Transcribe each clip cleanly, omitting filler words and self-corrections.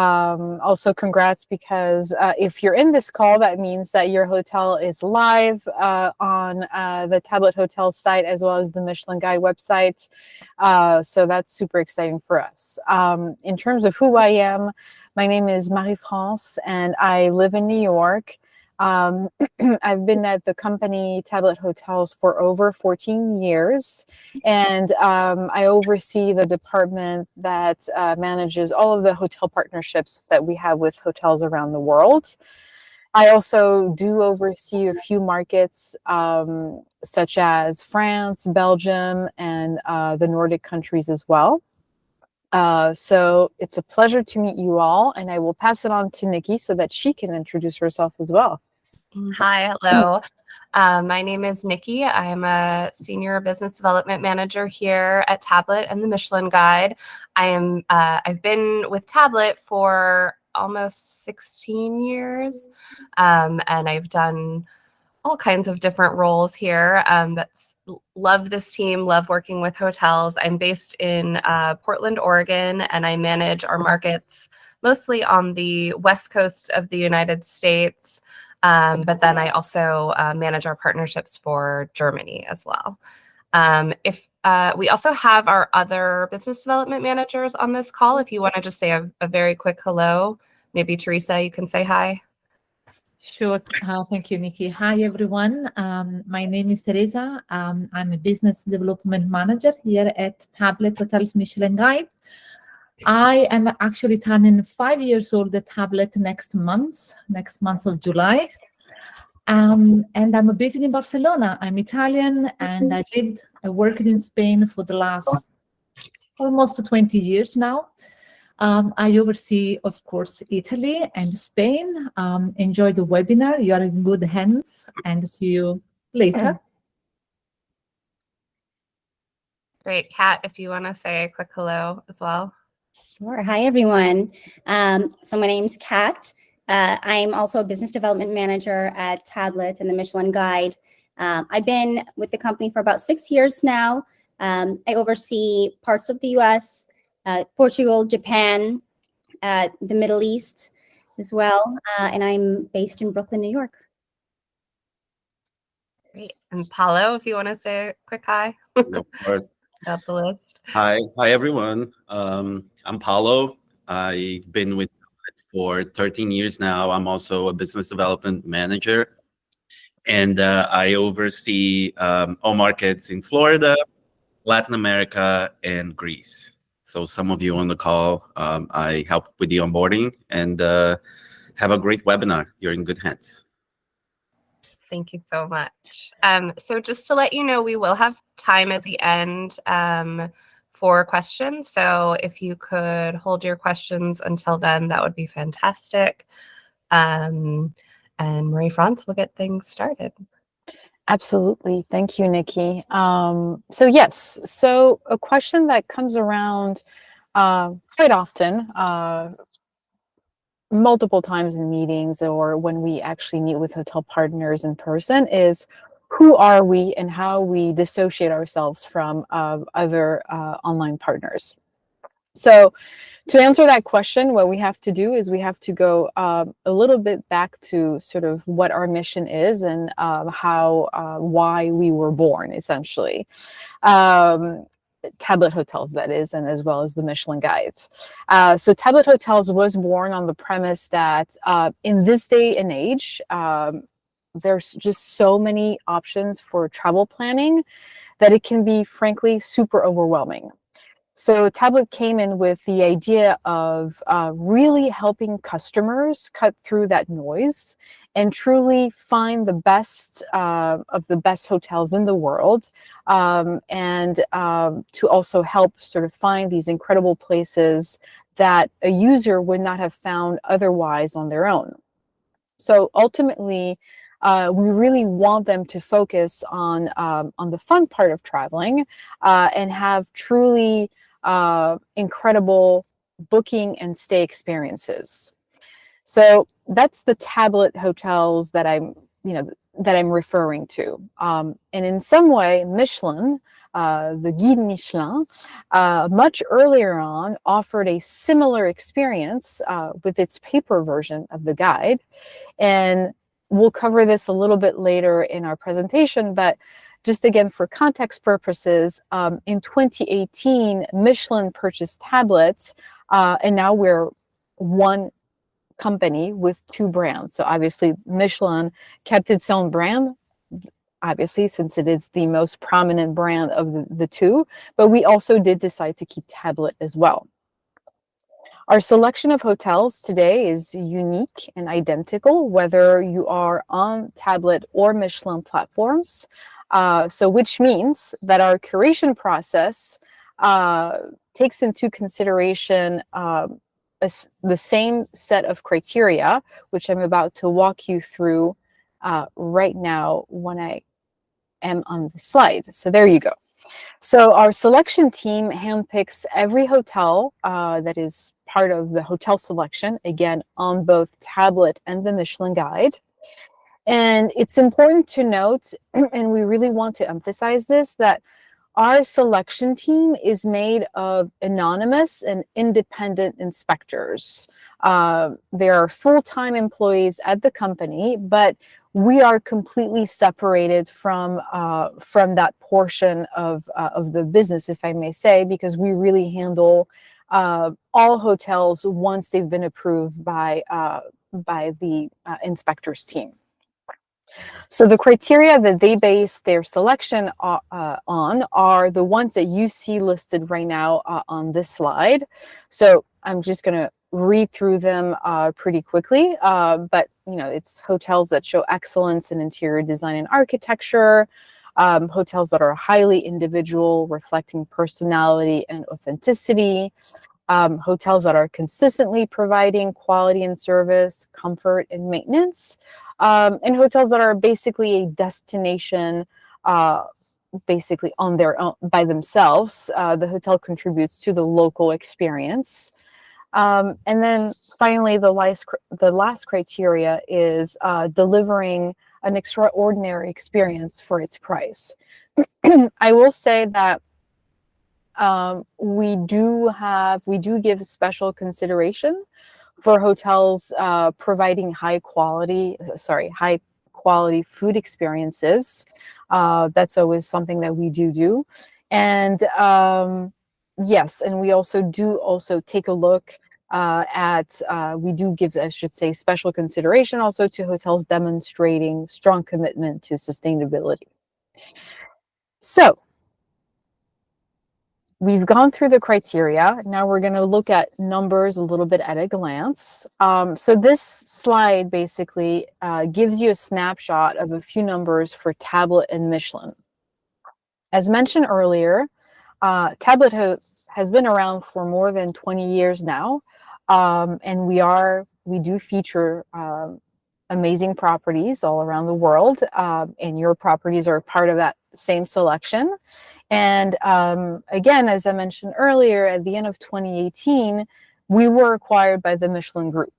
Also, congrats because if you're in this call, that means that your hotel is live on the Tablet Hotel site as well as the Michelin Guide website. So that's super exciting for us. In terms of who I am, my name is Marie-France and I live in New York. I've been at the company Tablet Hotels for over 14 years, and I oversee the department that manages all of the hotel partnerships that we have with hotels around the world. I also do oversee a few markets such as France, Belgium, and the Nordic countries as well. So it's a pleasure to meet you all, and I will pass it on to Nikki so that she can introduce herself as well. Hi, hello. My name is Nikki. I'm a senior business development manager here at Tablet and the Michelin Guide. I've been with Tablet for almost 16 years, and I've done all kinds of different roles here. Love this team, love working with hotels. I'm based in Portland, Oregon, and I manage our markets mostly on the west coast of the United States. But then I also manage our partnerships for Germany as well. We also have our other business development managers on this call. If you want to just say a very quick hello, maybe Teresa, you can say hi. Sure. Thank you, Nikki. Hi, everyone. My name is Teresa. I'm a business development manager here at Tablet Hotels Michelin Guide. I am actually turning 5 years old at Tablet next month of July. And I'm based in Barcelona. I'm Italian, and I worked in Spain for the last almost 20 years now. I oversee, of course, Italy and Spain. Enjoy the webinar. You are in good hands, and see you later. Great. Kat, if you want to say a quick hello as well. Sure. Hi, everyone. So my name's Kat. I'm also a business development manager at Tablet and the Michelin Guide. I've been with the company for about 6 years now. I oversee parts of the US, Portugal, Japan, the Middle East as well. And I'm based in Brooklyn, New York. Great. And Paulo, if you want to say a quick hi. Of course. About the list. Hi, everyone. I'm Paulo. I've been with Tablet for 13 years now. I'm also a business development manager, and I oversee all markets in Florida, Latin America, and Greece. So some of you on the call, I help with the onboarding, and have a great webinar. You're in good hands. Thank you so much. So just to let you know, we will have time at the end for questions. So if you could hold your questions until then, that would be fantastic. And Marie-France will get things started. Absolutely. Thank you, Nikki. So yes, so a question that comes around quite often, multiple times in meetings or when we actually meet with hotel partners in person is, who are we and how we dissociate ourselves from other online partners? So to answer that question, what we have to do is we have to go a little bit back to sort of what our mission is and why we were born, essentially. Tablet Hotels, that is, and as well as the Michelin Guides. So Tablet Hotels was born on the premise that in this day and age, there's just so many options for travel planning that it can be, frankly, super overwhelming. So Tablet came in with the idea of really helping customers cut through that noise and truly find the best of the best hotels in the world, and to also help sort of find these incredible places that a user would not have found otherwise on their own. So ultimately, we really want them to focus on the fun part of traveling and have truly incredible booking and stay experiences. So that's the Tablet Hotels that I'm referring to. And in some way, Michelin the Guide Michelin, much earlier on offered a similar experience with its paper version of the guide. And we'll cover this a little bit later in our presentation, but just again, for context purposes, in 2018, Michelin purchased Tablets, and now we're one company with two brands. So obviously Michelin kept its own brand, obviously, since it is the most prominent brand of the two, but we also did decide to keep Tablet as well. Our selection of hotels today is unique and identical, whether you are on Tablet or Michelin platforms. So which means that our curation process takes into consideration the same set of criteria, which I'm about to walk you through right now when I am on the slide. So there you go. So our selection team handpicks every hotel that is part of the hotel selection, again, on both Tablet and the Michelin Guide. And it's important to note, and we really want to emphasize this, that our selection team is made of anonymous and independent inspectors. They are full-time employees at the company, but we are completely separated from that portion of the business, if I may say, because we really handle all hotels once they've been approved by the inspectors team. So the criteria that they base their selection on are the ones that you see listed right now on this slide. So I'm just going to read through them pretty quickly, but it's hotels that show excellence in interior design and architecture, hotels that are highly individual, reflecting personality and authenticity, hotels that are consistently providing quality and service, comfort and maintenance, and hotels that are basically a destination, basically on their own, by themselves. The hotel contributes to the local experience. And then finally, the last criteria is delivering an extraordinary experience for its price. I will say that we do give special consideration for hotels providing high quality food experiences. That's always something that we do. And yes, and we also take a look we do give, I should say, special consideration also to hotels demonstrating strong commitment to sustainability. So we've gone through the criteria. Now we're going to look at numbers a little bit at a glance. So this slide basically gives you a snapshot of a few numbers for Tablet and Michelin. As mentioned earlier, Tablet has been around for more than 20 years now, and we do feature amazing properties all around the world, and your properties are part of that same selection. And again, as I mentioned earlier, at the end of 2018, we were acquired by the Michelin Group.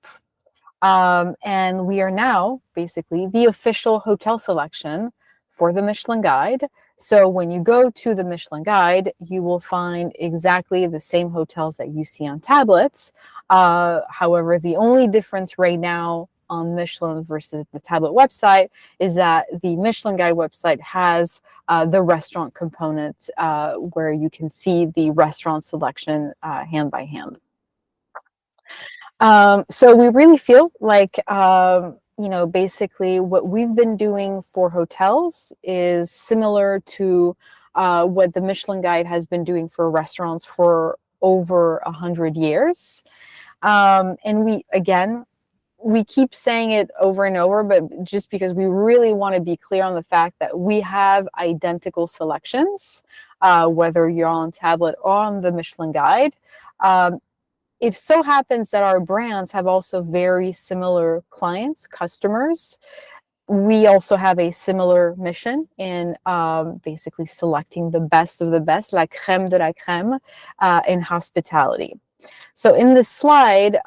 And we are now basically the official hotel selection for the Michelin Guide. So when you go to the Michelin Guide, you will find exactly the same hotels that you see on Tablets. However, the only difference right now on Michelin versus the Tablet website is that the Michelin Guide website has the restaurant component where you can see the restaurant selection hand by hand. So we really feel like, basically what we've been doing for hotels is similar to what the Michelin Guide has been doing for restaurants for over 100 years. And we keep saying it over and over, but just because we really want to be clear on the fact that we have identical selections, whether you're on Tablet or on the Michelin Guide. It so happens that our brands have also very similar clients, customers. We also have a similar mission in basically selecting the best of the best, la crème de la crème, in hospitality. So in this slide,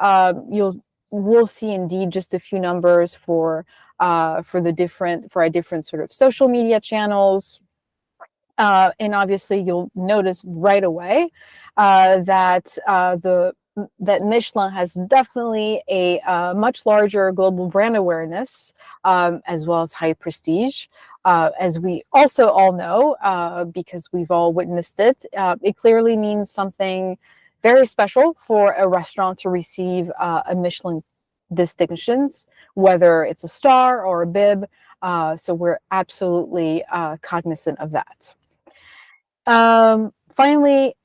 we'll see indeed just a few numbers for our different sort of social media channels. And obviously, you'll notice right away that that Michelin has definitely a much larger global brand awareness, as well as high prestige. As we also all know, because we've all witnessed it, it clearly means something very special for a restaurant to receive a Michelin distinctions, whether it's a star or a bib. So we're absolutely cognizant of that. Finally,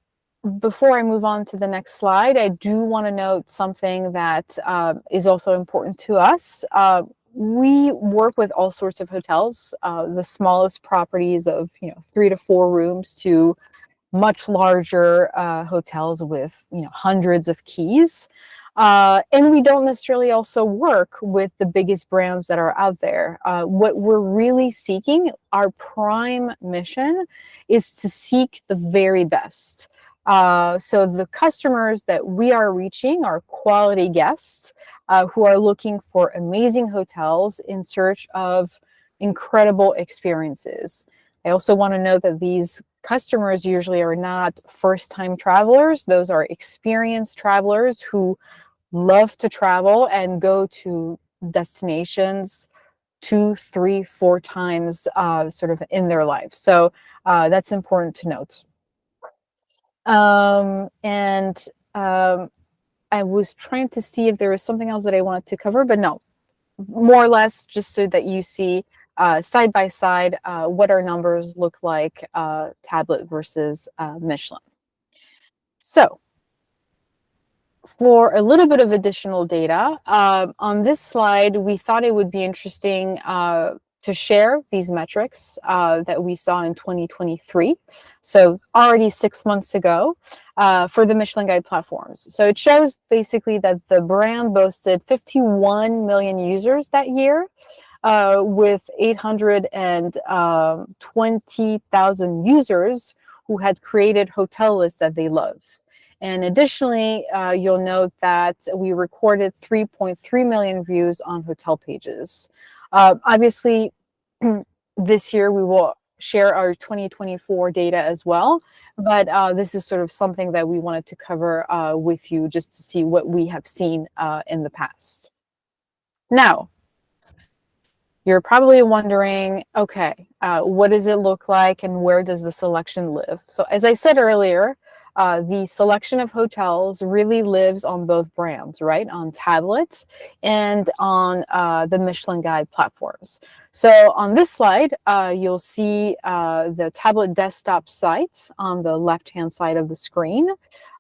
before I move on to the next slide, I do want to note something that is also important to us. We work with all sorts of hotels, the smallest properties of 3 to 4 rooms to much larger hotels with hundreds of keys. And we don't necessarily also work with the biggest brands that are out there. What we're really seeking, our prime mission, is to seek the very best. So the customers that we are reaching are quality guests who are looking for amazing hotels in search of incredible experiences. I also want to note that these customers usually are not first-time travelers. Those are experienced travelers who love to travel and go to destinations 2, 3, 4 times sort of in their life. So that's important to note. I was trying to see if there was something else that I wanted to cover, but no, more or less just so that you see side by side what our numbers look like, Tablet versus Michelin. So for a little bit of additional data, on this slide, we thought it would be interesting to share these metrics that we saw in 2023. So already 6 months ago for the Michelin Guide platforms. So it shows basically that the brand boasted 51 million users that year with 820,000 users who had created hotel lists that they love. And additionally, you'll note that we recorded 3.3 million views on hotel pages. Obviously, this year we will share our 2024 data as well, but this is sort of something that we wanted to cover with you just to see what we have seen in the past. Now, you're probably wondering, okay, what does it look like and where does the selection live? So as I said earlier, the selection of hotels really lives on both brands, right? On Tablet and on the Michelin Guide platforms. So on this slide, you'll see the Tablet desktop site on the left-hand side of the screen.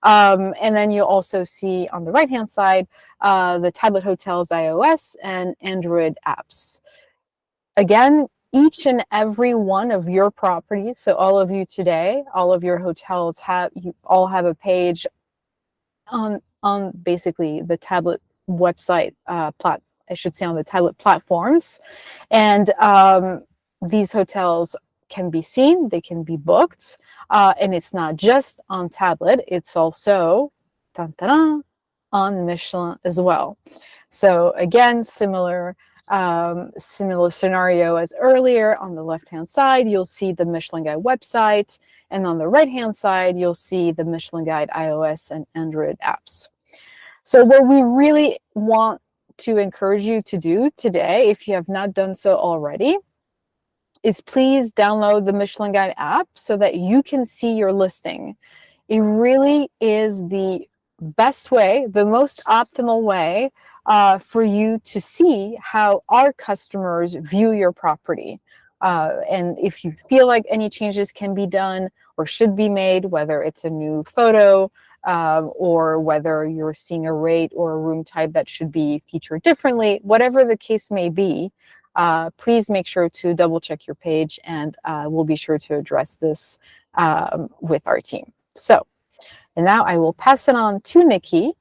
And then you'll also see on the right-hand side, the Tablet Hotels iOS and Android apps. Again, each and every one of your properties, so all of you today, all of your hotels you all have a page on basically the Tablet website I should say on the Tablet platforms. And these hotels can be seen, they can be booked, and it's not just on Tablet, it's also on Michelin as well. So again, similar scenario as earlier. On the left-hand side, you'll see the Michelin Guide website, and on the right-hand side, you'll see the Michelin Guide iOS and Android apps. So what we really want to encourage you to do today, if you have not done so already, is please download the Michelin Guide app so that you can see your listing. It really is the best way, the most optimal way for you to see how our customers view your property. And if you feel like any changes can be done or should be made, whether it's a new photo or whether you're seeing a rate or a room type that should be featured differently, whatever the case may be, please make sure to double check your page, and we'll be sure to address this with our team. So, and now I will pass it on to Nikki,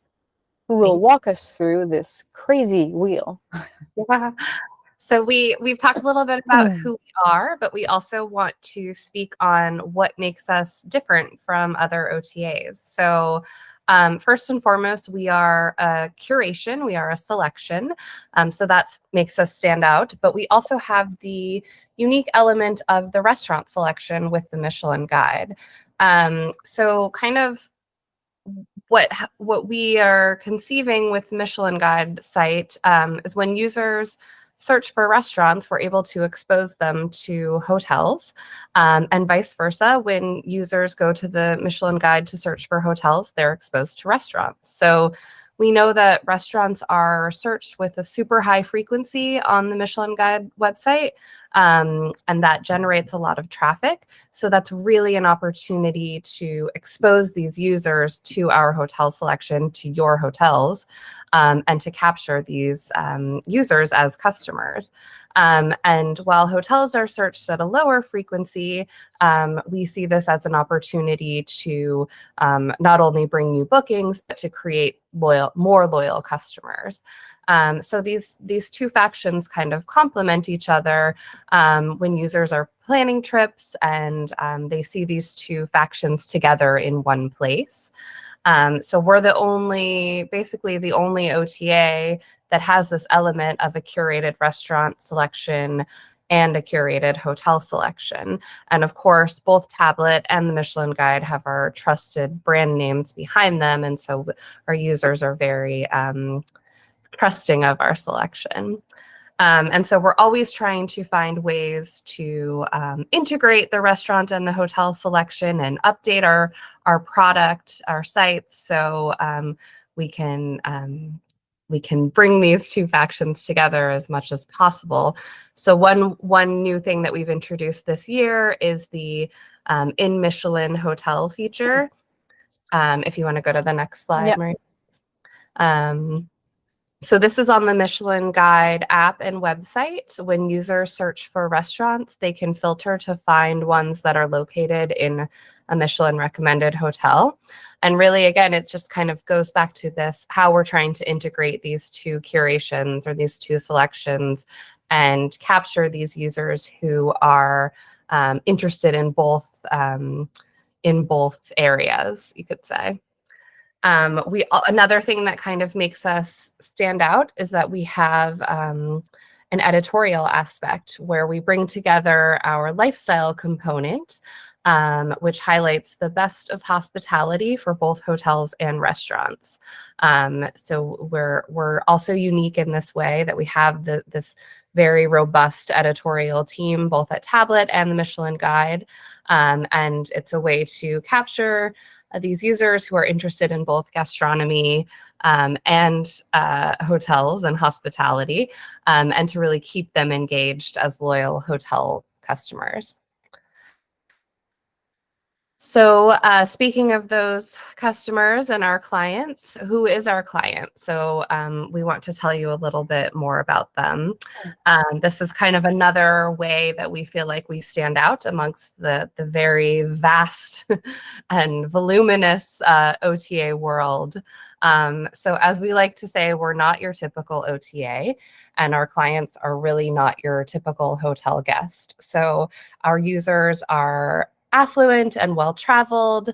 who will walk us through this crazy wheel. Yeah. So we've talked a little bit about who we are, but we also want to speak on what makes us different from other OTAs. So First and foremost, we are a curation, we are a selection. So that makes us stand out, but we also have the unique element of the restaurant selection with the Michelin Guide. So kind of what we are conceiving with Michelin Guide site is when users search for restaurants, we're able to expose them to hotels, and vice versa. When users go to the Michelin Guide to search for hotels, they're exposed to restaurants. So we know that restaurants are searched with a super high frequency on the Michelin Guide website, and that generates a lot of traffic. So that's really an opportunity to expose these users to our hotel selection, to your hotels, and to capture these users as customers. And while hotels are searched at a lower frequency, we see this as an opportunity to not only bring new bookings, but to create more loyal customers. So these two factions kind of complement each other when users are planning trips and they see these two factions together in one place. So we're basically the only OTA that has this element of a curated restaurant selection and a curated hotel selection. And of course, both Tablet and the Michelin Guide have our trusted brand names behind them. And so our users are very trusting of our selection. And so we're always trying to find ways to integrate the restaurant and the hotel selection and update our product, our sites, so we can bring these two factions together as much as possible. So one new thing that we've introduced this year is the In Michelin Hotel feature. If you want to go to the next slide, Yep. Marie. So this is on the Michelin Guide app and website. When users search for restaurants, they can filter to find ones that are located in a Michelin recommended hotel. And really, again, it just kind of goes back to this, how we're trying to integrate these two curations or these two selections and capture these users who are interested in both areas, you could say. Another thing that kind of makes us stand out is that we have an editorial aspect where we bring together our lifestyle component, which highlights the best of hospitality for both hotels and restaurants. So we're also unique in this way that we have this very robust editorial team, both at Tablet and the Michelin Guide. And it's a way to capture these users who are interested in both gastronomy and hotels and hospitality, and to really keep them engaged as loyal hotel customers. So speaking of those customers and our clients, who is our client? So we want to tell you a little bit more about them. This is kind of another way that we feel like we stand out amongst the very vast and voluminous OTA world. So as we like to say, we're not your typical OTA, and our clients are really not your typical hotel guest. So our users are affluent and well-traveled.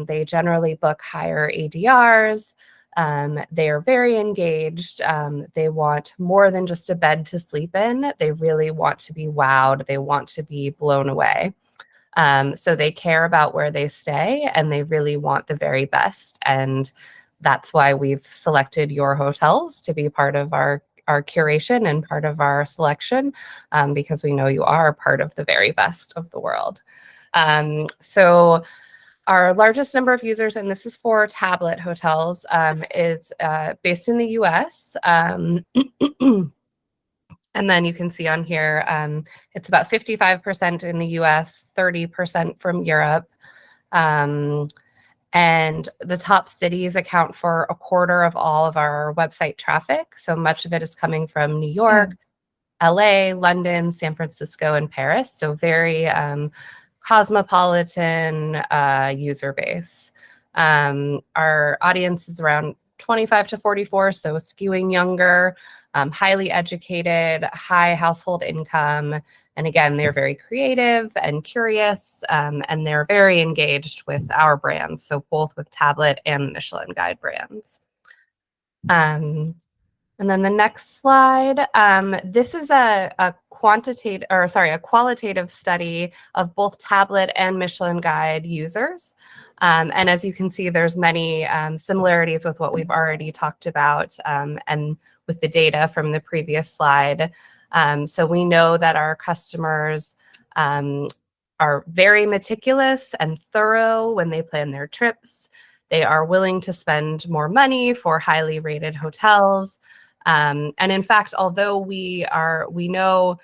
They generally book higher ADRs. They are very engaged. They want more than just a bed to sleep in. They really want to be wowed. They want to be blown away. So they care about where they stay, and they really want the very best. And that's why we've selected your hotels to be part of our curation and part of our selection, because we know you are part of the very best of the world. So our largest number of users, and this is for Tablet hotels, is based in the US. And then you can see on here, it's about 55% in the US, 30% from Europe. And the top cities account for a quarter of all of our website traffic. So much of it is coming from New York, LA, London, San Francisco, and Paris. So very cosmopolitan user base. Our audience is around 25 to 44, so skewing younger, highly educated, high household income, And again, they're very creative and curious, and they're very engaged with our brands. So both with Tablet and Michelin Guide brands. And then the next slide, this is a qualitative study of both Tablet and Michelin Guide users. And as you can see, there's many similarities with what we've already talked about and with the data from the previous slide. So we know that our customers are very meticulous and thorough when they plan their trips. They are willing to spend more money for highly rated hotels. And in fact, although we know,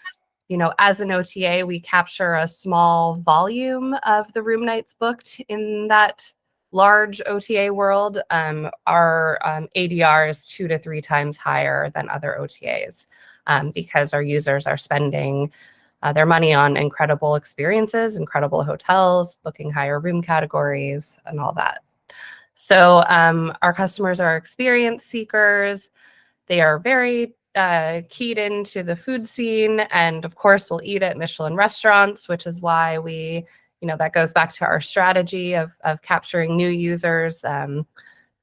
as an OTA, we capture a small volume of the room nights booked in that large OTA world, our ADR is 2 to 3 times higher than other OTAs because our users are spending their money on incredible experiences, incredible hotels, booking higher room categories, and all that. So our customers are experience seekers. They are very keyed into the food scene, and of course we'll eat at Michelin restaurants, which is why we, that goes back to our strategy of capturing new users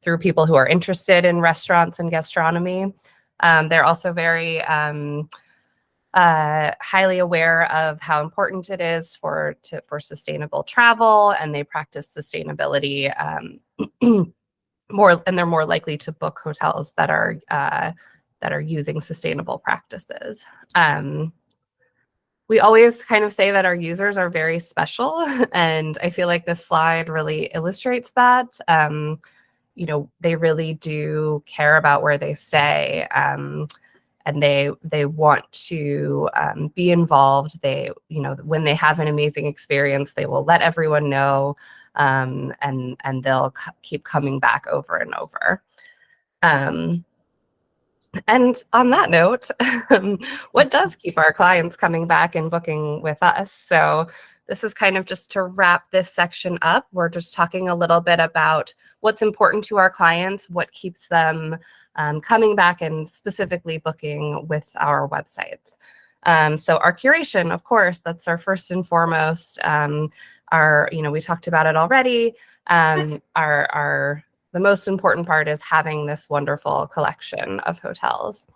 through people who are interested in restaurants and gastronomy. They're also very highly aware of how important it is for sustainable travel, and they practice sustainability more, and they're more likely to book hotels that are using sustainable practices. We always kind of say that our users are very special, and I feel like this slide really illustrates that. They really do care about where they stay, and they want to be involved. When they have an amazing experience, they will let everyone know, and they'll keep coming back over and over. And on that note, what does keep our clients coming back and booking with us? So this is kind of just to wrap this section up. We're just talking a little bit about what's important to our clients, what keeps them coming back and specifically booking with our websites. So our curation, of course, that's our first and foremost. We talked about it already. The most important part is having this wonderful collection of hotels.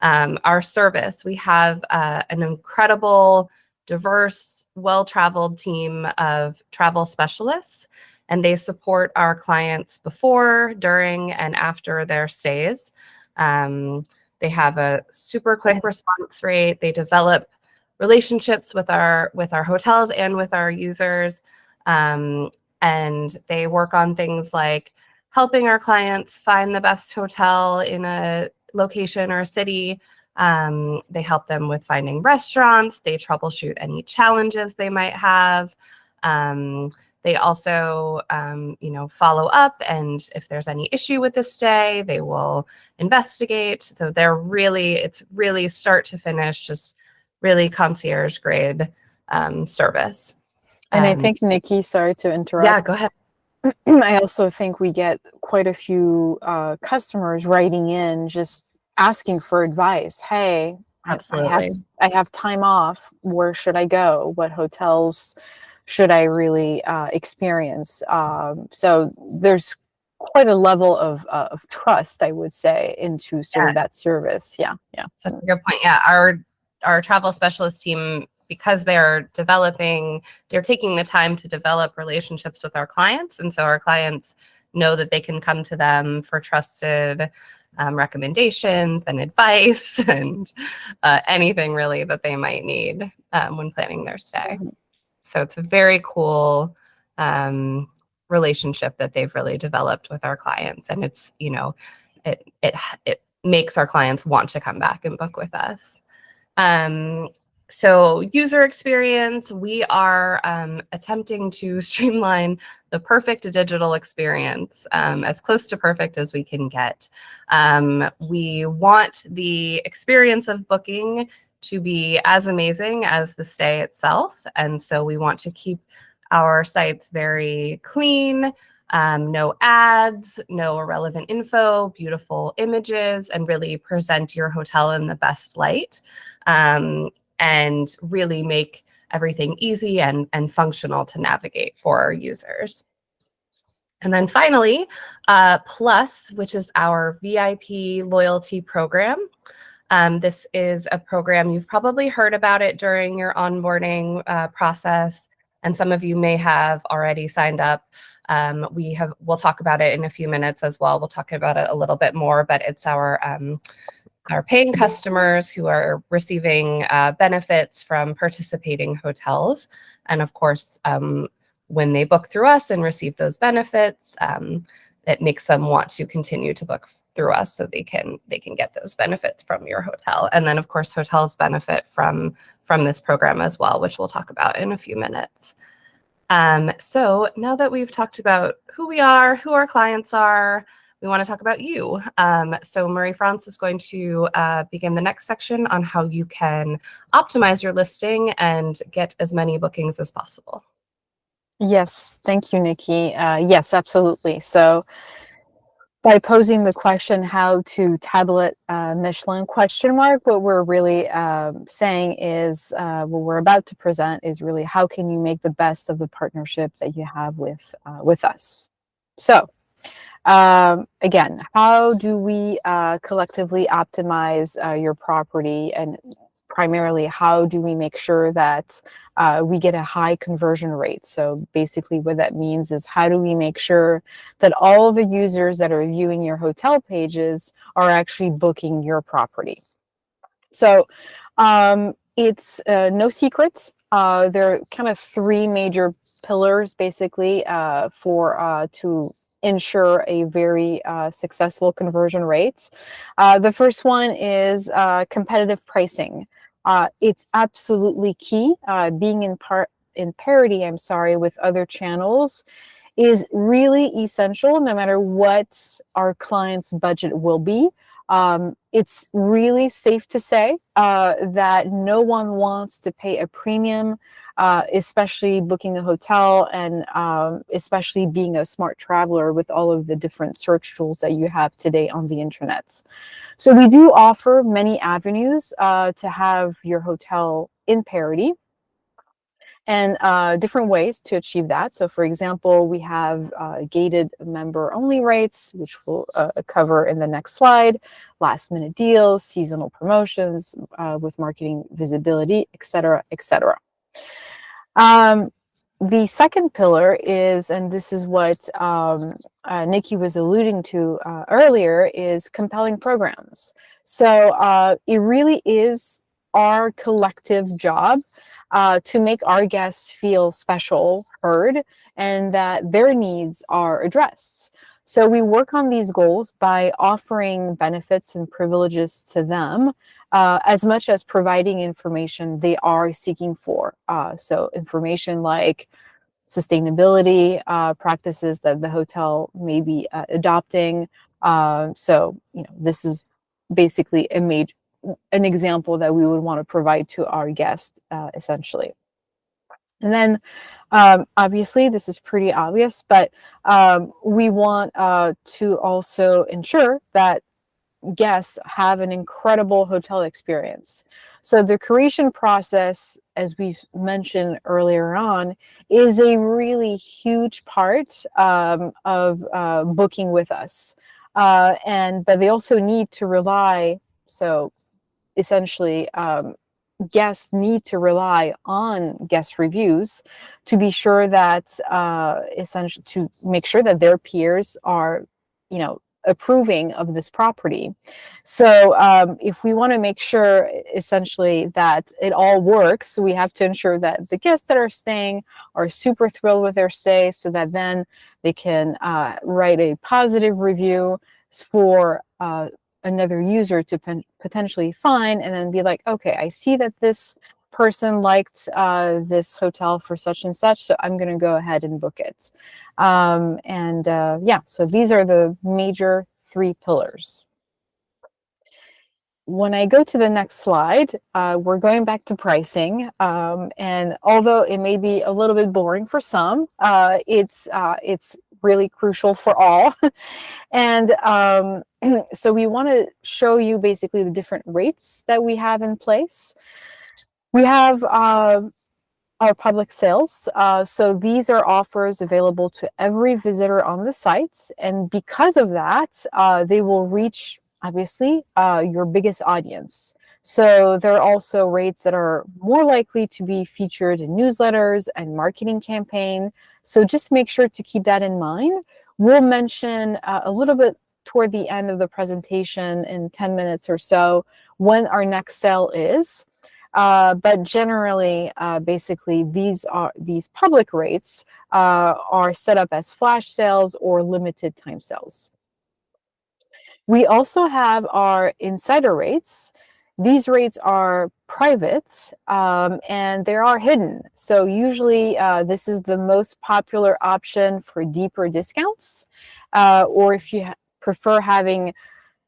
Our service, we have an incredible, diverse, well-traveled team of travel specialists, and they support our clients before, during, and after their stays. They have a super quick response rate. They develop relationships with our hotels and with our users, and they work on things like helping our clients find the best hotel in a location or a city. They help them with finding restaurants. They troubleshoot any challenges they might have. They also, follow up, and if there's any issue with the stay, they will investigate. So it's really start to finish, just really concierge grade service. And I think, Nikki, sorry to interrupt. Yeah, go ahead. I also think we get quite a few customers writing in just asking for advice. Hey, Absolutely. I have time off. Where should I go? What hotels should I really experience? So there's quite a level of trust, I would say, into sort of that service. Yeah. Such a good point. Yeah, our travel specialist team, because they're taking the time to develop relationships with our clients. And so our clients know that they can come to them for trusted recommendations and advice and anything really that they might need when planning their stay. So it's a very cool relationship that they've really developed with our clients. And it's, it makes our clients want to come back and book with us. So user experience, we are attempting to streamline the perfect digital experience, as close to perfect as we can get. We want the experience of booking to be as amazing as the stay itself. And so we want to keep our sites very clean, no ads, no irrelevant info, beautiful images, and really present your hotel in the best light. and really make everything easy and functional to navigate for our users. And then finally, Plus, which is our VIP loyalty program. This is a program, you've probably heard about it during your onboarding process, and some of you may have already signed up. We'll talk about it in a few minutes as well. We'll talk about it a little bit more, but it's our paying customers who are receiving benefits from participating hotels. And of course, when they book through us and receive those benefits, it makes them want to continue to book through us so they can get those benefits from your hotel. And then of course, hotels benefit from this program as well, which we'll talk about in a few minutes. So now that we've talked about who we are, who our clients are, we want to talk about you. So Marie-France is going to begin the next section on how you can optimize your listing and get as many bookings as possible. Yes, thank you, Nikki. Yes, absolutely. So by posing the question, how to tablet Michelin ? What we're really saying is, what we're about to present is really how can you make the best of the partnership that you have with us. So again, how do we collectively optimize your property, and primarily how do we make sure that we get a high conversion rate? So basically what that means is, how do we make sure that all of the users that are viewing your hotel pages are actually booking your property? So it's no secret. There are kind of three major pillars basically to ensure a very successful conversion rate. The first one is competitive pricing. It's absolutely key. Being in parity, with other channels is really essential, no matter what our client's budget will be. It's really safe to say that no one wants to pay a premium, especially booking a hotel, and especially being a smart traveler with all of the different search tools that you have today on the internet. So we do offer many avenues to have your hotel in parity, and different ways to achieve that. So for example, we have gated member only rates, which we'll cover in the next slide, last minute deals, seasonal promotions with marketing visibility, etc., etc. The second pillar is, and this is what Nikki was alluding to earlier, is compelling programs. So it really is our collective job to make our guests feel special, heard, and that their needs are addressed. So we work on these goals by offering benefits and privileges to them, as much as providing information they are seeking for. So information like sustainability practices that the hotel may be adopting. So this is basically an example that we would want to provide to our guests, essentially. And then obviously this is pretty obvious, but we want to also ensure that guests have an incredible hotel experience. So the curation process, as we've mentioned earlier on, is a really huge part of booking with us. But they also need to rely, so essentially guests need to rely on guest reviews to be sure that essentially to make sure that their peers are approving of this property. So if we want to make sure essentially that it all works, we have to ensure that the guests that are staying are super thrilled with their stay, so that then they can write a positive review for another user to potentially find, and then be like, okay, I see that this person liked this hotel for such and such, so I'm going to go ahead and book it. Yeah, so these are the major three pillars. When I go to the next slide, we're going back to pricing. And although it may be a little bit boring for some, it's really crucial for all. And so we want to show you basically the different rates that we have in place. We have our public sales. So these are offers available to every visitor on the site. And because of that, they will reach, obviously, your biggest audience. So there are also rates that are more likely to be featured in newsletters and marketing campaign. So just make sure to keep that in mind. We'll mention a little bit toward the end of the presentation in 10 minutes or so when our next sale is. But generally, basically, these public rates are set up as flash sales or limited time sales. We also have our insider rates. These rates are private and they are hidden. So usually this is the most popular option for deeper discounts, or if you prefer having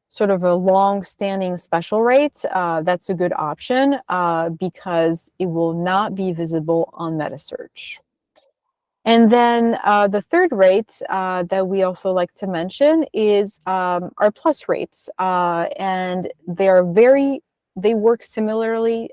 sort of a long-standing special rate, that's a good option because it will not be visible on MetaSearch. And then the third rate that we also like to mention is our plus rates, and they work similarly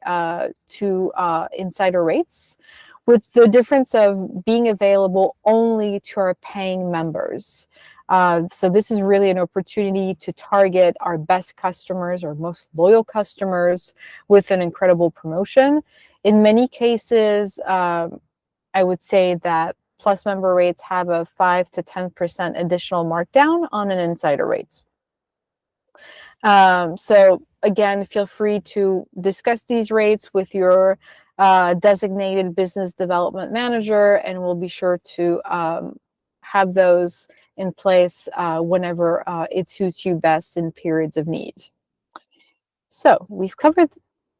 to insider rates, with the difference of being available only to our paying members. So this is really an opportunity to target our best customers or most loyal customers with an incredible promotion. In many cases, I would say that Plus member rates have a 5 to 10% additional markdown on an insider rate. So again, feel free to discuss these rates with your designated business development manager, and we'll be sure to have those in place whenever it suits you best in periods of need. So we've covered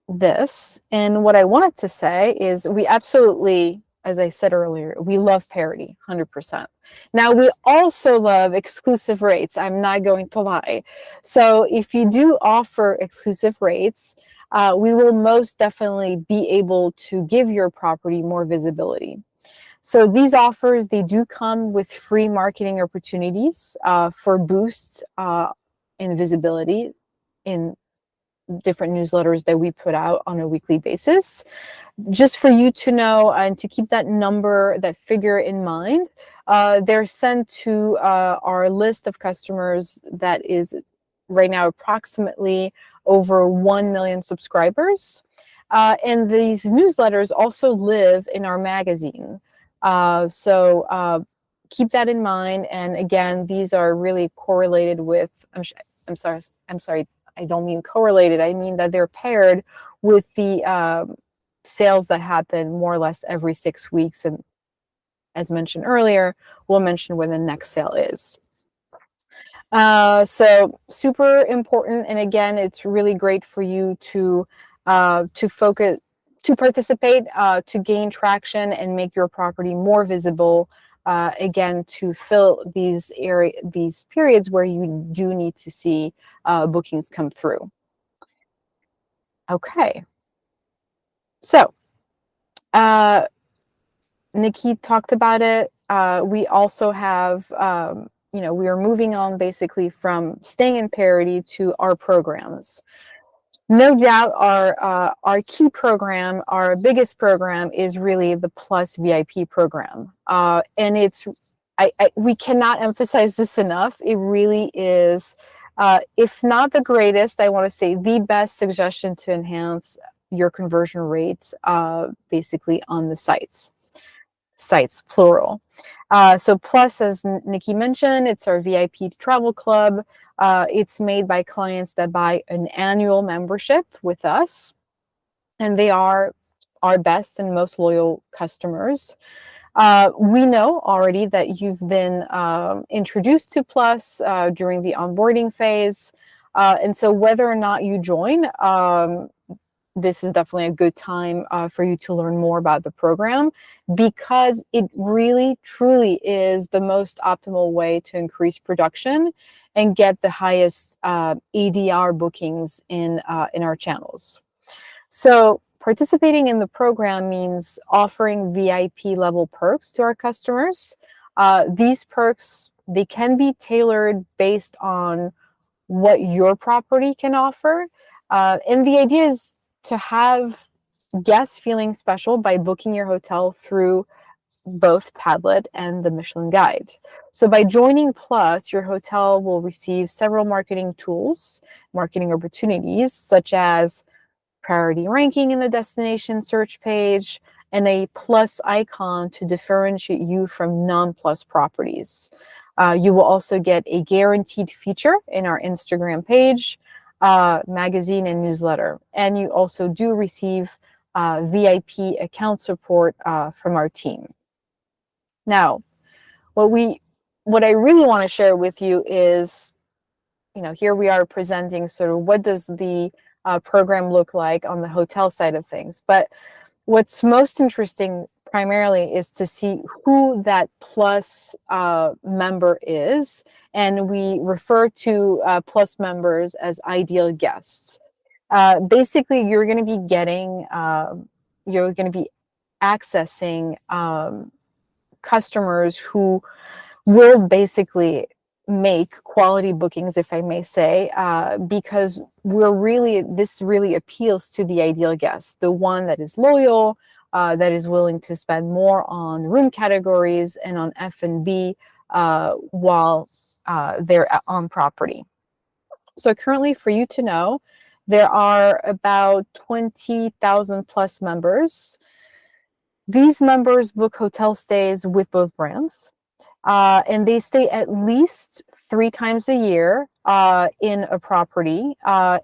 this, and what I wanted to say is we absolutely, as I said earlier, we love parity, 100%. Now, we also love exclusive rates. I'm not going to lie. So if you do offer exclusive rates, we will most definitely be able to give your property more visibility. So these offers, they do come with free marketing opportunities for boosts in visibility in different newsletters that we put out on a weekly basis. Just for you to know and to keep that figure in mind, they're sent to our list of customers that is right now approximately over 1 million subscribers. And these newsletters also live in our magazine. So keep that in mind. And again, these are really correlated with, I'm sorry, I don't mean correlated. I mean that they're paired with the sales that happen more or less every 6 weeks. And as mentioned earlier, we'll mention when the next sale is. So super important. And again, it's really great for you to focus, to participate, to gain traction and make your property more visible. Again, to fill these periods where you do need to see bookings come through. Okay. So, Nikki talked about it. We also have, we are moving on basically from staying in parity to our programs. No doubt our key program, our biggest program is really the Plus VIP program. And it's, we cannot emphasize this enough. It really is, if not the greatest, I want to say the best suggestion to enhance your conversion rates basically on the sites, plural. So Plus, as Nikki mentioned, it's our VIP travel club. It's made by clients that buy an annual membership with us, and they are our best and most loyal customers. We know already that you've been introduced to Plus during the onboarding phase, and so whether or not you join, this is definitely a good time for you to learn more about the program, because it really, truly is the most optimal way to increase production and get the highest ADR bookings in our channels. So participating in the program means offering VIP level perks to our customers. These perks, they can be tailored based on what your property can offer. And the idea is to have guests feeling special by booking your hotel through both Tablet and the Michelin Guide. So by joining Plus, your hotel will receive several marketing tools, marketing opportunities, such as priority ranking in the destination search page, and a plus icon to differentiate you from non-plus properties. You will also get a guaranteed feature in our Instagram page, magazine, and newsletter. And you also do receive VIP account support from our team. Now, what I really want to share with you is, here we are presenting sort of what does the program look like on the hotel side of things. But what's most interesting primarily is to see who that Plus member is. And we refer to Plus members as ideal guests. Basically, you're going to be accessing customers who will basically make quality bookings, if I may say, because this really appeals to the ideal guest, the one that is loyal, that is willing to spend more on room categories and on F&B while they're on property. So currently, for you to know, there are about 20,000 plus members. These members book hotel stays with both brands, and they stay at least 3 times a year in a property,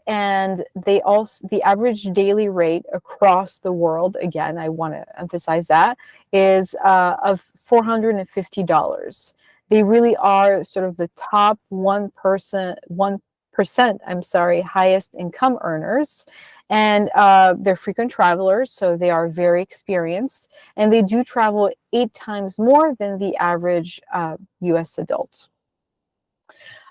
and the average daily rate across the world, again, I want to emphasize that, is of $450. They really are sort of the top 1%, highest income earners. And they're frequent travelers, so they are very experienced, and they do travel 8 times more than the average US adult.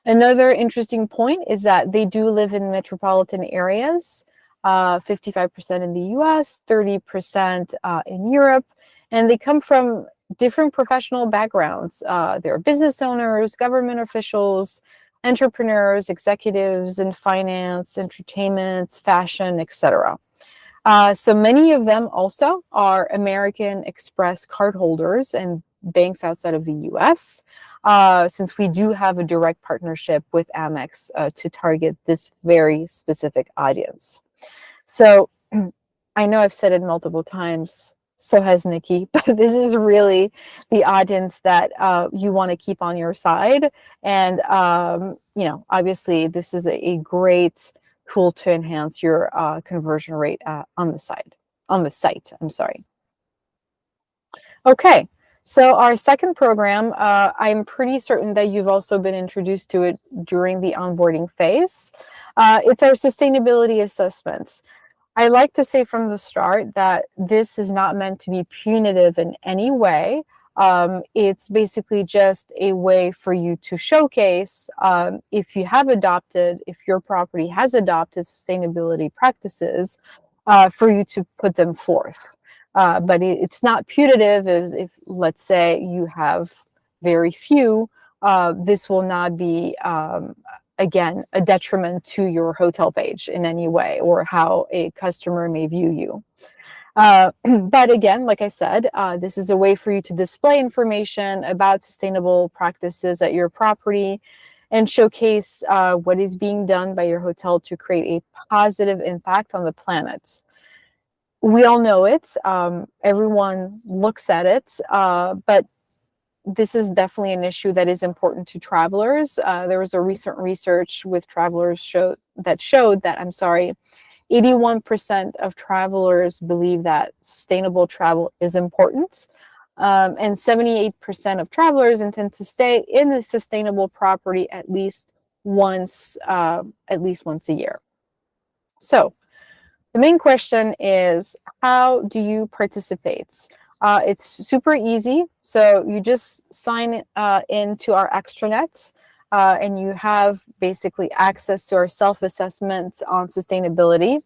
Another interesting point is that they do live in metropolitan areas, 55% in the US, 30% in Europe, and they come from different professional backgrounds. They're business owners, government officials, entrepreneurs, executives in finance, entertainment, fashion, etc. So many of them also are American Express cardholders and banks outside of the US, since we do have a direct partnership with Amex to target this very specific audience. So I know I've said it multiple times, so has Nikki, but this is really the audience that you want to keep on your side. And, obviously this is a great tool to enhance your conversion rate on the site, I'm sorry. Okay, so our second program, I'm pretty certain that you've also been introduced to it during the onboarding phase. It's our sustainability assessments. I like to say from the start that this is not meant to be punitive in any way. It's basically just a way for you to showcase if your property has adopted sustainability practices, for you to put them forth. But it's not punitive if, let's say, you have very few. This will not be again, a detriment to your hotel page in any way or how a customer may view you. But again, like I said, this is a way for you to display information about sustainable practices at your property and showcase what is being done by your hotel to create a positive impact on the planet. We all know it. Everyone looks at it, but this is definitely an issue that is important to travelers. There was a recent research with travelers that showed that, 81% of travelers believe that sustainable travel is important. And 78% of travelers intend to stay in a sustainable property at least once a year. So the main question is, how do you participate? It's super easy. So you just sign into our extranet, and you have basically access to our self-assessments on sustainability.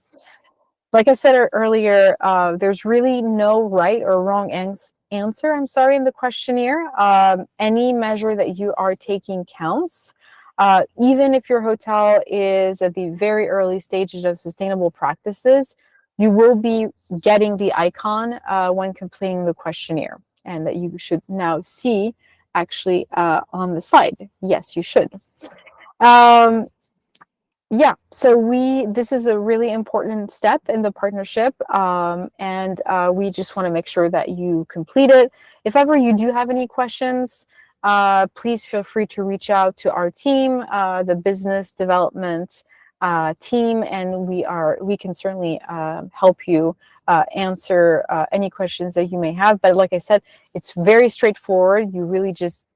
Like I said earlier, there's really no right or wrong answer, in the questionnaire. Any measure that you are taking counts. Even if your hotel is at the very early stages of sustainable practices, you will be getting the icon when completing the questionnaire, and that you should now see actually on the slide. Yes, you should. Yeah, so this is a really important step in the partnership, and we just want to make sure that you complete it. If ever you do have any questions, please feel free to reach out to our team, the business development team, and we can certainly help you answer any questions that you may have. But like I said, it's very straightforward. You really just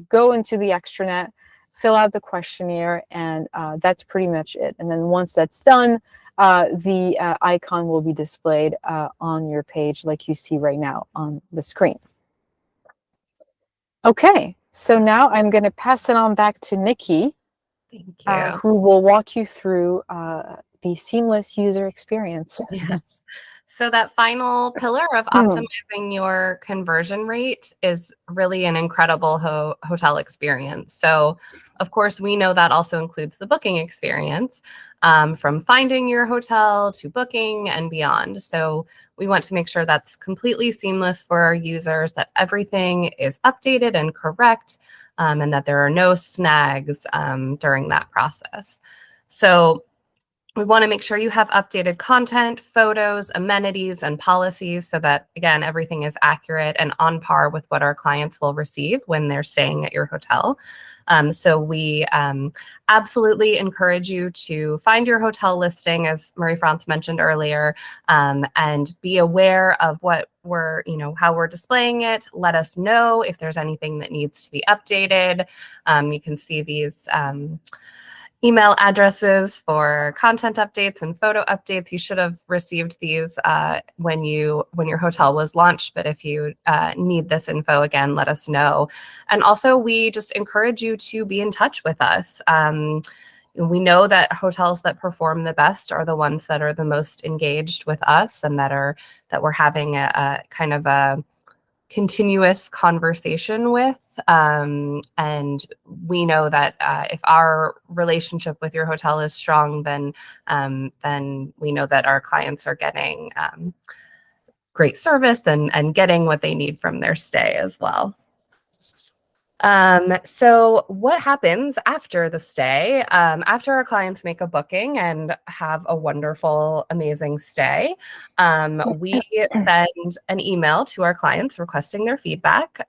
go into the extranet, fill out the questionnaire, and that's pretty much it. And then once that's done, the icon will be displayed on your page like you see right now on the screen. Okay, so now I'm going to pass it on back to Nikki, Thank you. who will walk you through the seamless user experience. Yes. So that final pillar of optimizing your conversion rate is really an incredible hotel experience. So of course, we know that also includes the booking experience, from finding your hotel to booking and beyond. So we want to make sure that's completely seamless for our users, that everything is updated and correct, and that there are no snags during that process. So we want to make sure you have updated content, photos, amenities, and policies so that, again, everything is accurate and on par with what our clients will receive when they're staying at your hotel. So we absolutely encourage you to find your hotel listing, as Marie-France mentioned earlier, and be aware of what how we're displaying it. Let us know if there's anything that needs to be updated. You can see these email addresses for content updates and photo updates. You should have received these when your hotel was launched, but if you need this info, again, let us know. And also, we just encourage you to be in touch with us. We know that hotels that perform the best are the ones that are the most engaged with us, and that we're having a kind of a continuous conversation with, and we know that if our relationship with your hotel is strong, then we know that our clients are getting great service and getting what they need from their stay as well. So what happens after the stay? After our clients make a booking and have a wonderful, amazing stay, we send an email to our clients requesting their feedback.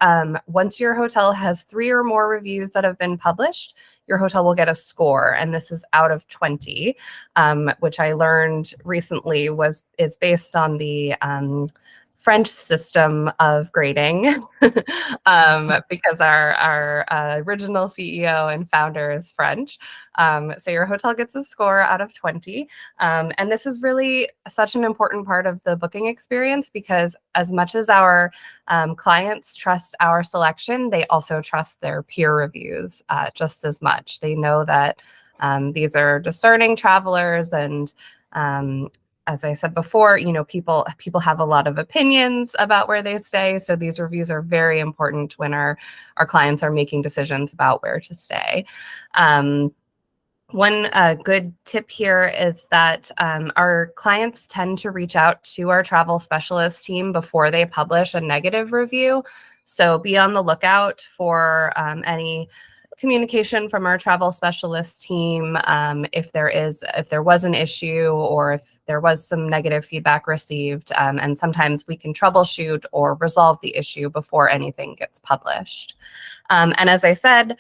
Once your hotel has 3 or more reviews that have been published, your hotel will get a score, and this is out of 20, which I learned recently is based on the French system of grading, because our original CEO and founder is French. So your hotel gets a score out of 20. And this is really such an important part of the booking experience, because as much as our clients trust our selection, they also trust their peer reviews just as much. They know that these are discerning travelers, and as I said before, people have a lot of opinions about where they stay. So these reviews are very important when our clients are making decisions about where to stay. One good tip here is that our clients tend to reach out to our travel specialist team before they publish a negative review. So be on the lookout for any communication from our travel specialist team if there was an issue, or if there was some negative feedback received, and sometimes we can troubleshoot or resolve the issue before anything gets published. And as I said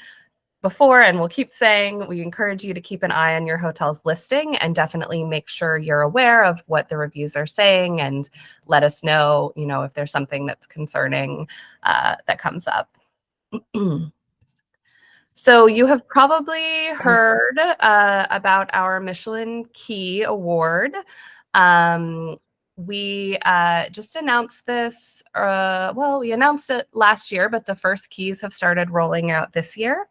before, and we'll keep saying, we encourage you to keep an eye on your hotel's listing and definitely make sure you're aware of what the reviews are saying, and let us know, if there's something that's concerning that comes up. So you have probably heard about our Michelin Key Award. We just announced this, we announced it last year, but the first keys have started rolling out this year.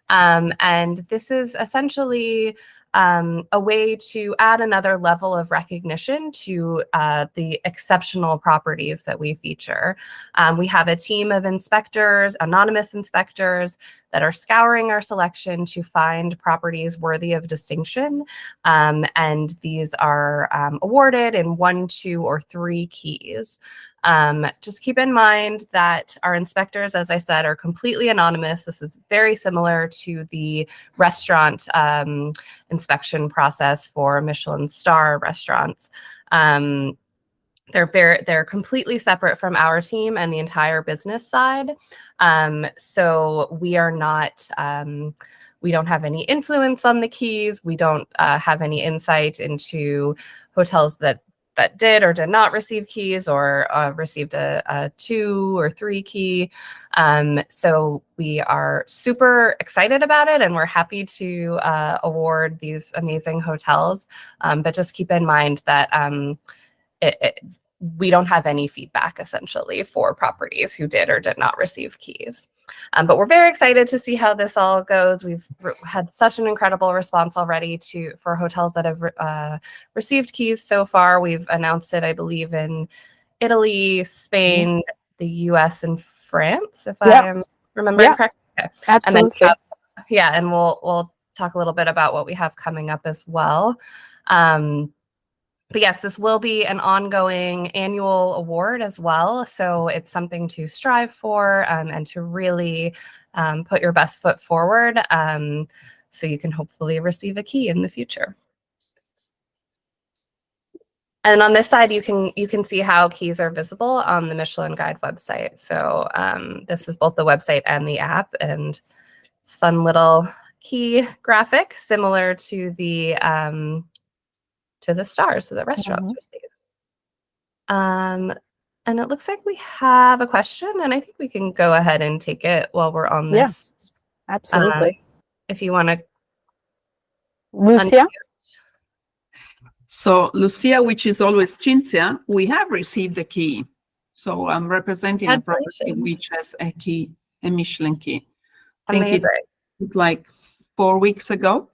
And this is essentially a way to add another level of recognition to the exceptional properties that we feature. We have a team of inspectors, anonymous inspectors, that are scouring our selection to find properties worthy of distinction. And these are awarded in 1, 2, or 3 keys. Just keep in mind that our inspectors, as I said, are completely anonymous. This is very similar to the restaurant inspection process for Michelin star restaurants. They're completely separate from our team and the entire business side. So we are not, we don't have any influence on the keys. We don't have any insight into hotels that did or did not receive keys, or received a 2 or 3 key. So we are super excited about it, and we're happy to award these amazing hotels. But just keep in mind that we don't have any feedback essentially for properties who did or did not receive keys. But we're very excited to see how this all goes. We've had such an incredible response already for hotels that have received keys so far. We've announced it, I believe, in Italy, Spain, the US, and France, if I am remembering correctly. Okay. Absolutely. And we'll talk a little bit about what we have coming up as well. But yes, this will be an ongoing annual award as well. So it's something to strive for, and to really put your best foot forward, so you can hopefully receive a key in the future. And on this side, you can see how keys are visible on the Michelin Guide website. So this is both the website and the app, and it's a fun little key graphic similar to the stars, so the restaurants receive. And it looks like we have a question, and I think we can go ahead and take it while we're on this. Absolutely. If you want to, Lucia? So Lucia, which is always Cinzia, we have received a key. So I'm representing a property which has a key, a Michelin key. I think it's like 4 weeks ago.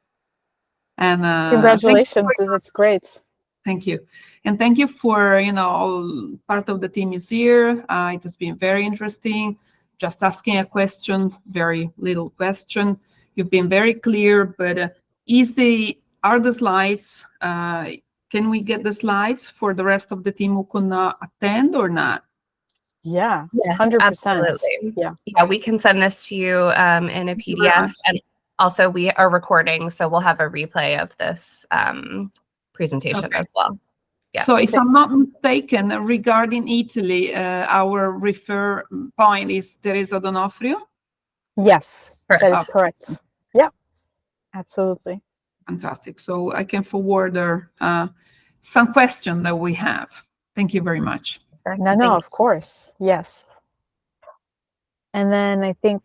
And congratulations, that's great. Thank you. And thank you for, all part of the team is here. It has been very interesting. Just asking a question, very little question. You've been very clear, but are the slides, can we get the slides for the rest of the team who could not attend or not? Yeah, yes, 100%. Absolutely. Yeah, we can send this to you in a PDF. And also, we are recording, so we'll have a replay of this presentation as well. Yes. So if I'm not mistaken, regarding Italy, our refer point is Teresa D'Onofrio? Yes, correct. That is correct. Yeah, absolutely. Fantastic. So I can forward her some question that we have. Thank you very much. No, of course. Yes. And then I think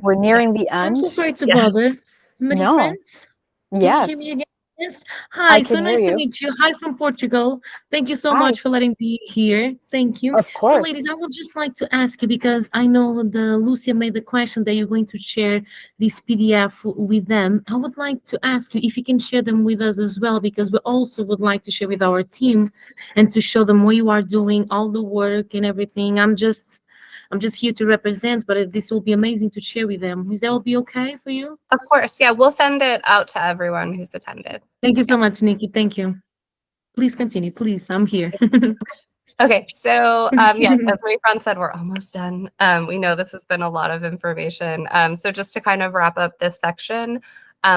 we're nearing the end. I'm so sorry to bother. Many friends. Can you hear me again? Yes. Hi, so nice to meet you. Hi from Portugal. Thank you so much for letting me here. Thank you. Of course. So ladies, I would just like to ask you, because I know Lucia made the question that you're going to share this PDF with them. I would like to ask you if you can share them with us as well, because we also would like to share with our team and to show them what you are doing, all the work and everything. I'm just here to represent, but this will be amazing to share with them. Is that will be okay for you? Of course. Yeah, we'll send it out to everyone who's attended. Thank you so much, Nikki. Thank you. Please continue. Please, I'm here. Okay, so yes, as Marie-France said, we're almost done. We know this has been a lot of information. So just to kind of wrap up this section,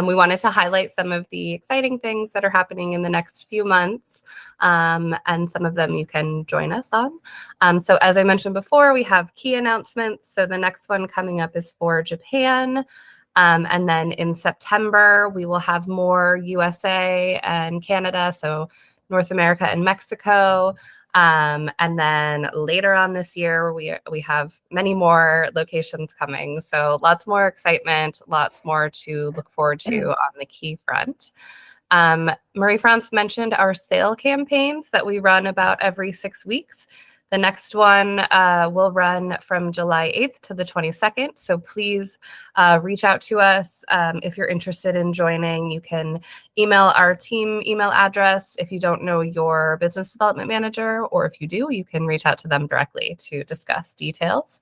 we wanted to highlight some of the exciting things that are happening in the next few months, and some of them you can join us on. So as I mentioned before, we have key announcements. So the next one coming up is for Japan. And then in September, we will have more USA and Canada, so North America and Mexico. And then later on this year, we have many more locations coming. So lots more excitement, lots more to look forward to on the key front. Marie-France mentioned our sale campaigns that we run about every 6 weeks. The next one will run from July 8th to the 22nd. So please reach out to us if you're interested in joining. You can email our team email address if you don't know your business development manager, or if you do, you can reach out to them directly to discuss details.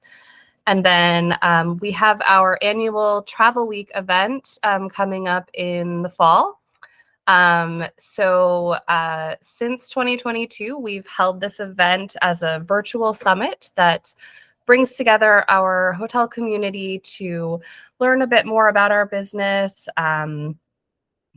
And then we have our annual Travel Week event coming up in the fall. Since 2022, we've held this event as a virtual summit that brings together our hotel community to learn a bit more about our business,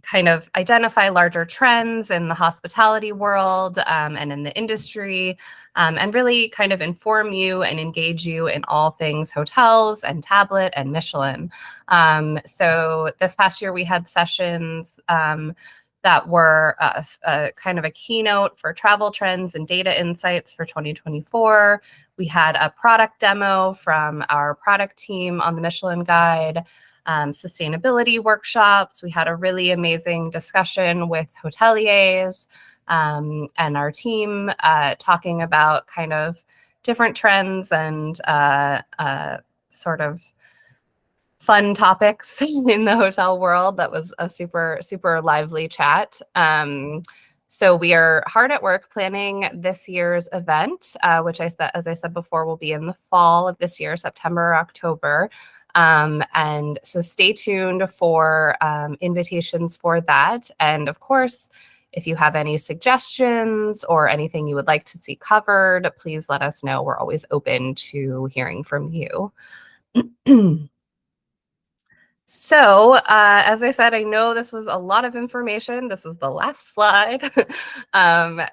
kind of identify larger trends in the hospitality world and in the industry, and really kind of inform you and engage you in all things hotels and Tablet and Michelin. So this past year we had sessions that were kind of a keynote for travel trends and data insights for 2024. We had a product demo from our product team on the Michelin Guide, sustainability workshops. We had a really amazing discussion with hoteliers and our team talking about kind of different trends and sort of fun topics in the hotel world. That was a super, super lively chat. So we are hard at work planning this year's event, which as I said before, will be in the fall of this year, September or October. And so stay tuned for invitations for that. And of course, if you have any suggestions or anything you would like to see covered, please let us know. We're always open to hearing from you. So, as I said, I know this was a lot of information. This is the last slide.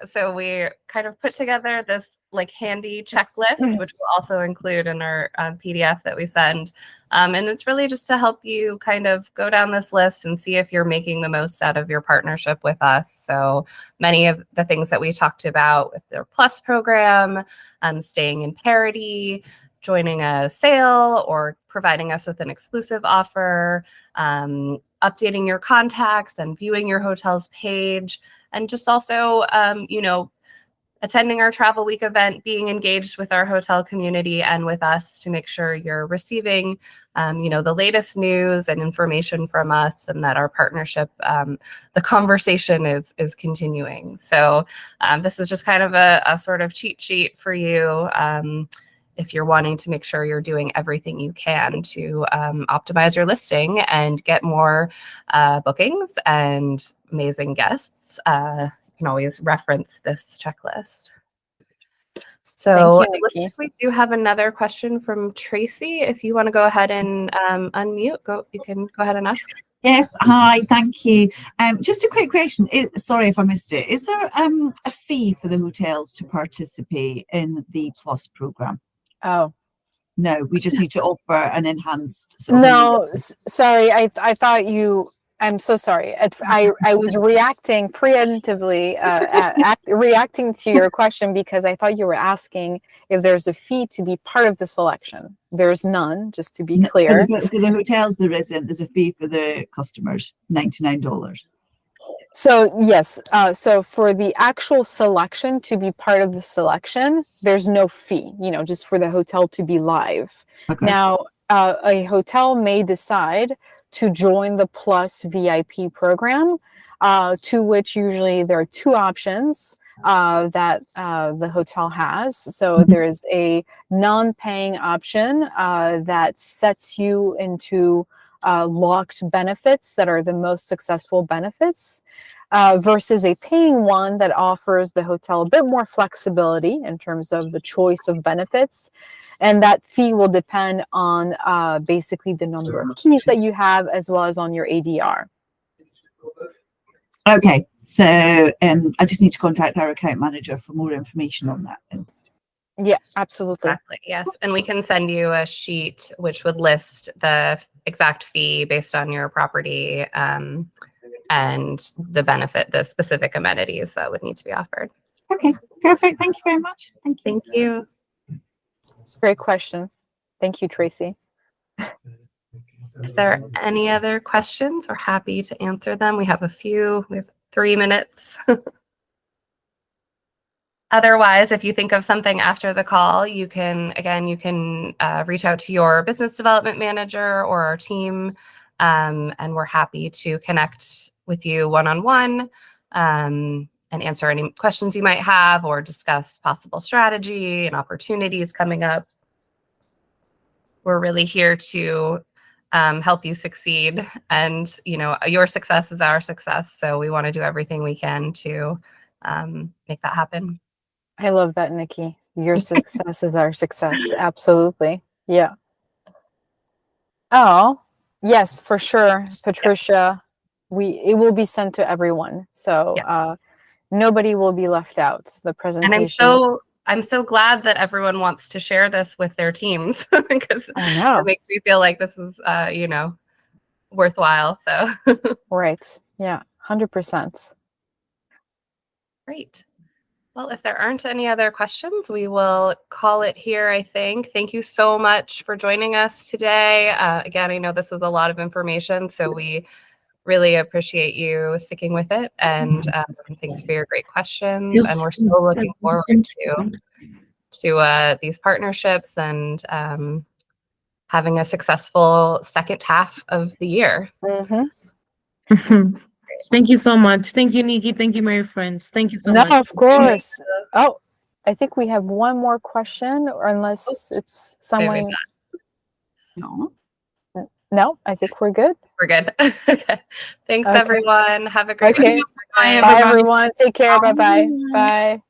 So we kind of put together this like handy checklist, which we'll also include in our PDF that we send. And it's really just to help you kind of go down this list and see if you're making the most out of your partnership with us. So many of the things that we talked about with their Plus program, staying in parity, joining a sale, or providing us with an exclusive offer, updating your contacts and viewing your hotel's page, and just also, attending our Travel Week event, being engaged with our hotel community and with us to make sure you're receiving, the latest news and information from us, and that our partnership, the conversation is continuing. So this is just kind of a sort of cheat sheet for you. If you're wanting to make sure you're doing everything you can to optimize your listing and get more bookings and amazing guests, you can always reference this checklist. So Thank you, Nikki. we do have another question from Tracy. If you want to go ahead and unmute, you can go ahead and ask. Yes, hi, thank you. Just a quick question. Sorry if I missed it. Is there a fee for the hotels to participate in the Plus program? Oh, No, we just need to offer an enhanced. no, sorry. I thought you, I'm so sorry. I was reacting preemptively, reacting to your question because I thought you were asking if there's a fee to be part of the selection. There's none, just to be clear. For the hotels, there isn't. There's a fee for the customers, $99. So yes, so for the actual selection to be part of the selection, there's no fee, just for the hotel to be live. Okay. Now, a hotel may decide to join the Plus VIP program, to which usually there are two options that the hotel has. So there is a non-paying option that sets you into locked benefits that are the most successful benefits, versus a paying one that offers the hotel a bit more flexibility in terms of the choice of benefits. And that fee will depend on basically the number of keys that you have, as well as on your ADR. Okay, so I just need to contact our account manager for more information on that then. Yeah, absolutely. Exactly, yes. And we can send you a sheet which would list the exact fee based on your property, and the specific amenities that would need to be offered. Okay, perfect. Thank you very much. Thank you. Thank you. Great question. Thank you, Tracy. Is there any other questions? We're happy to answer them. We have a few. We have 3 minutes. Otherwise, if you think of something after the call, you can reach out to your business development manager or our team, and we're happy to connect with you one-on-one and answer any questions you might have or discuss possible strategy and opportunities coming up. We're really here to help you succeed, and your success is our success. So we want to do everything we can to make that happen. I love that, Nikki. Your success is our success. Absolutely. Yeah. Oh, yes, for sure, Patricia. It will be sent to everyone, so nobody will be left out. The presentation. And I'm so glad that everyone wants to share this with their teams because it makes me feel like this is worthwhile. So right. Yeah, 100%. Great. Well, if there aren't any other questions, we will call it here, I think. Thank you so much for joining us today. Again, I know this was a lot of information, so we really appreciate you sticking with it. And thanks for your great questions. And we're so looking forward to these partnerships and having a successful second half of the year. Mm-hmm. Thank you so much. Thank you, Nikki. Thank you, my friends. Thank you so much. No, of course. Oh, I think we have one more question, or unless it's someone. No. No, I think we're good. We're good. Okay. Thanks, everyone. Have a great Okay. week. Bye, everyone. Take care. Bye-bye. Bye.